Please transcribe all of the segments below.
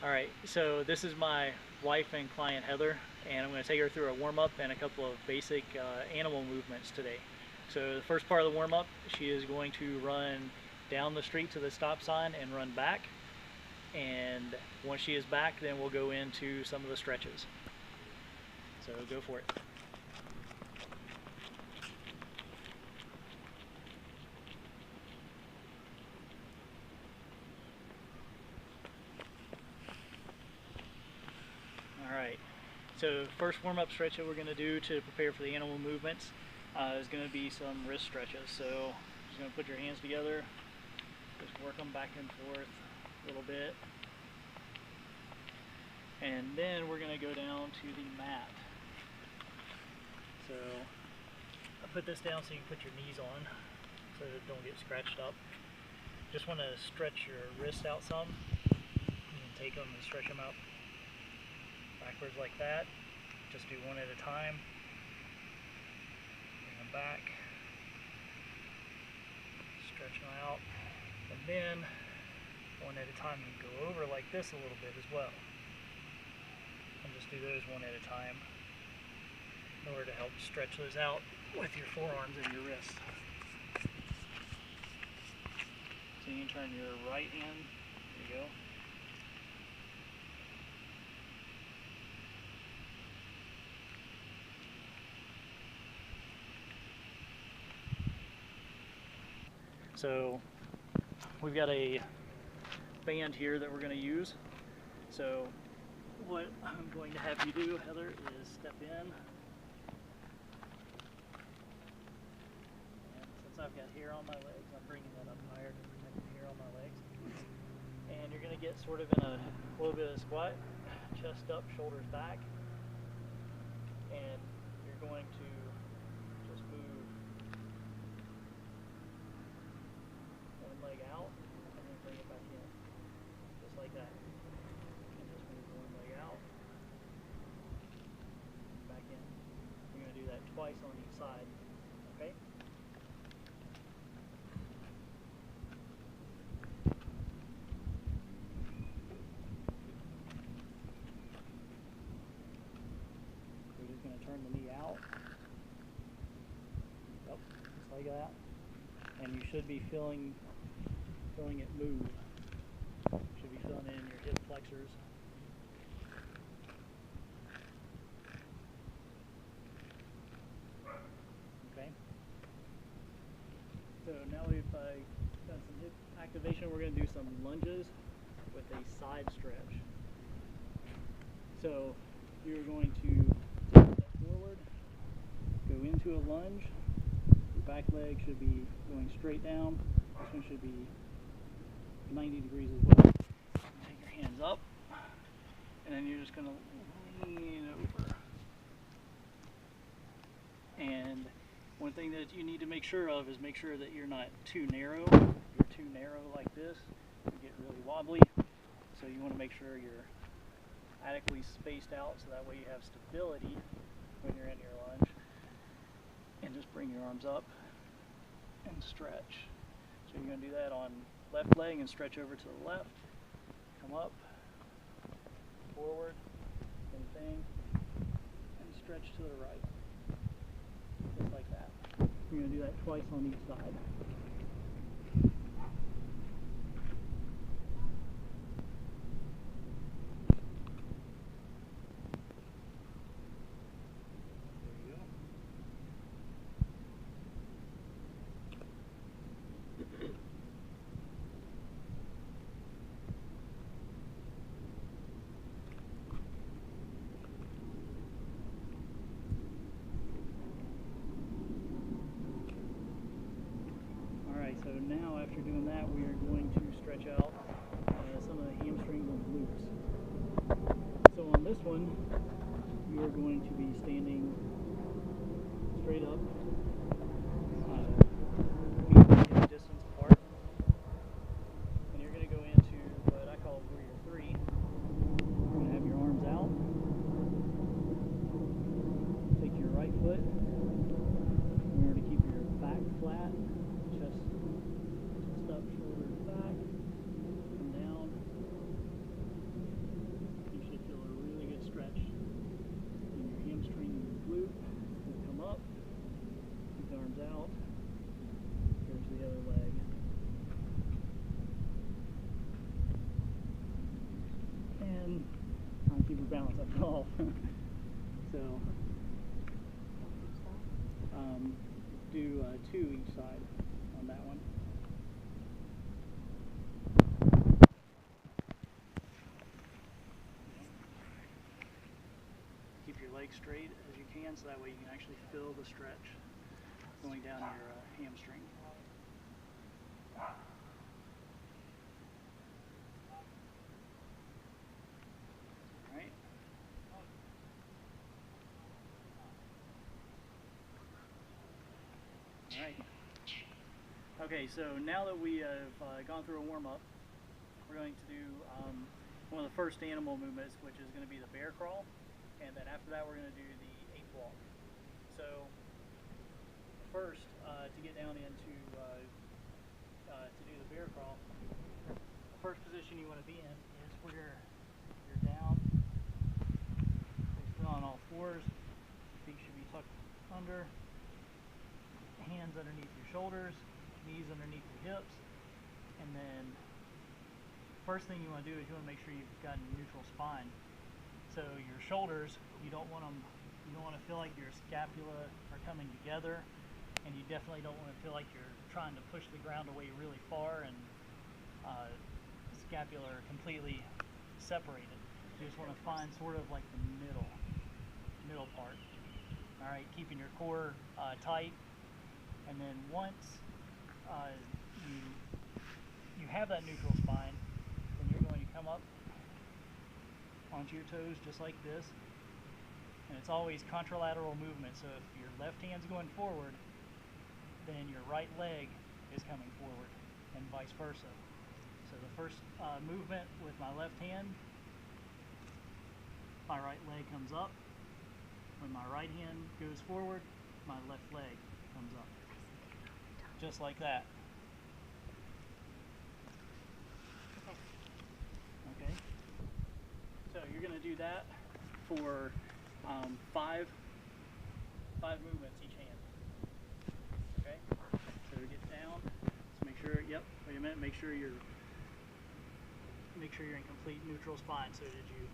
Alright, so this is my wife and client Heather, and I'm going to take her through a warm-up and a couple of basic animal movements today. So the first part of the warm-up, she is going to run down the street to the stop sign and run back. And once she is back, then we'll go into some of the stretches. So go for it. Alright, so first warm-up stretch that we're going to do to prepare for the animal movements is going to be some wrist stretches. So just going to put your hands together, just work them back and forth a little bit. And then we're going to go down to the mat. So I put this down so you can put your knees on so that it don't get scratched up. Just want to stretch your wrists out some. You can take them and stretch them out backwards like that. Just do one at a time. Bring them back. Stretch them out. And then one at a time you can go over like this a little bit as well. And just do those one at a time in order to help stretch those out with your forearms and your wrists. So you can turn your right hand, there you go. So we've got a band here that we're going to use. So what I'm going to have you do, Heather, is step in. And since I've got hair on my legs, I'm bringing that up higher to protect the hair on my legs. And you're going to get sort of in a little bit of squat, chest up, shoulders back. And you're going to just move one leg out and then bring it back in, just like that. And just move one leg out, back in. You're going to do that twice on each side, okay? We're just going to turn the knee out. Yep, just like that. And you should be feeling it move. You should be feeling it in your hip flexors. Okay. So now we've done some hip activation. We're going to do some lunges with a side stretch. So you're going to take a step forward, go into a lunge. Your back leg should be going straight down. This one should be 90 degrees as well. Take your hands up, and then you're just going to lean over. And one thing that you need to make sure of is make sure that you're not too narrow. If you're too narrow like this, you get really wobbly. So you want to make sure you're adequately spaced out so that way you have stability when you're in your lunge. And just bring your arms up and stretch. So you're going to do that on left leg and stretch over to the left. Come up, forward, same thing, and stretch to the right. Just like that. You're going to do that twice on each side. So now after doing that, we are going to stretch out some of the hamstrings and glutes. So on this one, you are going to be standing straight up, feet hip distance apart, and you're going to go into what I call warrior 3. You're going to have your arms out, take your right foot, remember to keep your back flat, chest up, shoulders back, come down, in, trying to keep her balance up off. So do 2 each side on that one. Keep your legs straight as you can, so that way you can actually feel the stretch going down your hamstring. Alright. Alright. Okay, so now that we have gone through a warm-up, we're going to do one of the first animal movements, which is going to be the bear crawl, and then after that we're going to do the ape walk. So first, to get down into to do the bear crawl, the first position you want to be in is where you're down, still on all fours, feet should be tucked under, hands underneath your shoulders, knees underneath your hips, and then first thing you want to do is you want to make sure you've got a neutral spine. So your shoulders, you don't want to feel like your scapula are coming together, and you definitely don't want to feel like you're trying to push the ground away really far and scapula are completely separated. You just want to find sort of like the middle part. All right, keeping your core tight, and then once you have that neutral spine, then you're going to come up onto your toes just like this, and it's always contralateral movement. So if your left hand's going forward, then your right leg is coming forward, and vice versa. So the first movement with my left hand, my right leg comes up. When my right hand goes forward, my left leg comes up. Just like that. Okay. So you're going to do that for 5 movements each hand. Okay. So get down. Just make sure. Yep. Wait a minute. Make sure you're in complete neutral spine. So did you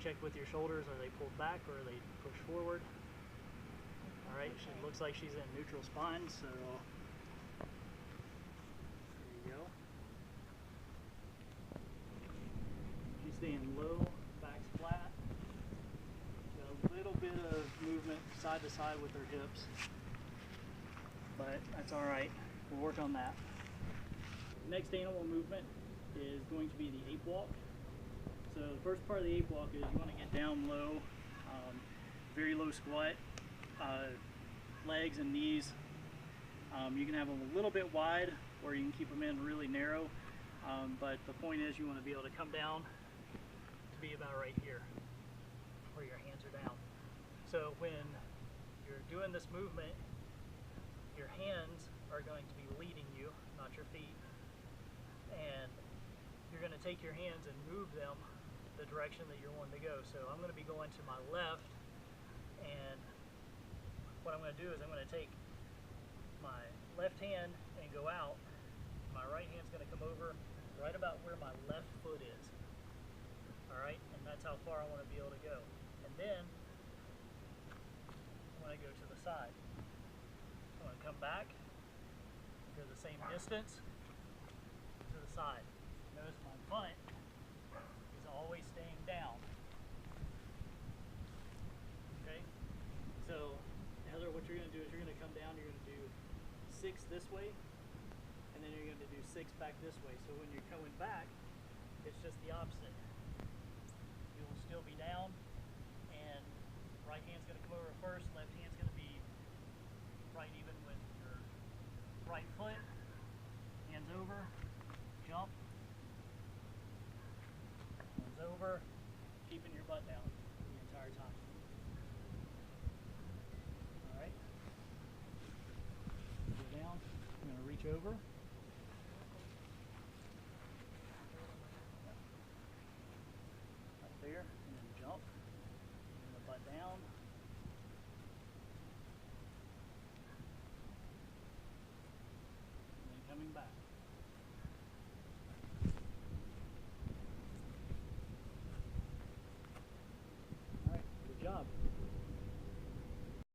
check with your shoulders? Are they pulled back or are they pushed forward? All right. She looks like she's in neutral spine. So. Staying low, back's flat. A little bit of movement side to side with her hips, but that's all right. We'll work on that. Next animal movement is going to be the ape walk. So the first part of the ape walk is you want to get down low, very low squat, legs and knees. You can have them a little bit wide, or you can keep them in really narrow. But the point is you want to be able to come down to be about right here where your hands are down. So when you're doing this movement, your hands are going to be leading you, not your feet, and you're going to take your hands and move them the direction that you're wanting to go. So I'm going to be going to my left, and what I'm going to do is I'm going to take my left hand and go out. My right hand's going to come over right about where my left foot is. Alright, and that's how far I want to be able to go. And then I want to go to the side. I want to come back, go the same distance to the side. Notice my butt is always staying down. Okay? So, Heather, what you're going to do is you're going to come down, you're going to do 6 this way, and then you're going to do 6 back this way. So when you're coming back, it's just the opposite. You'll still be down, and right hand's going to come over first, left hand's going to be right even with your right foot. Hands over, jump, hands over, keeping your butt down the entire time. Alright. Go down, I'm going to reach over. There, and then jump, bring the butt down, and then coming back.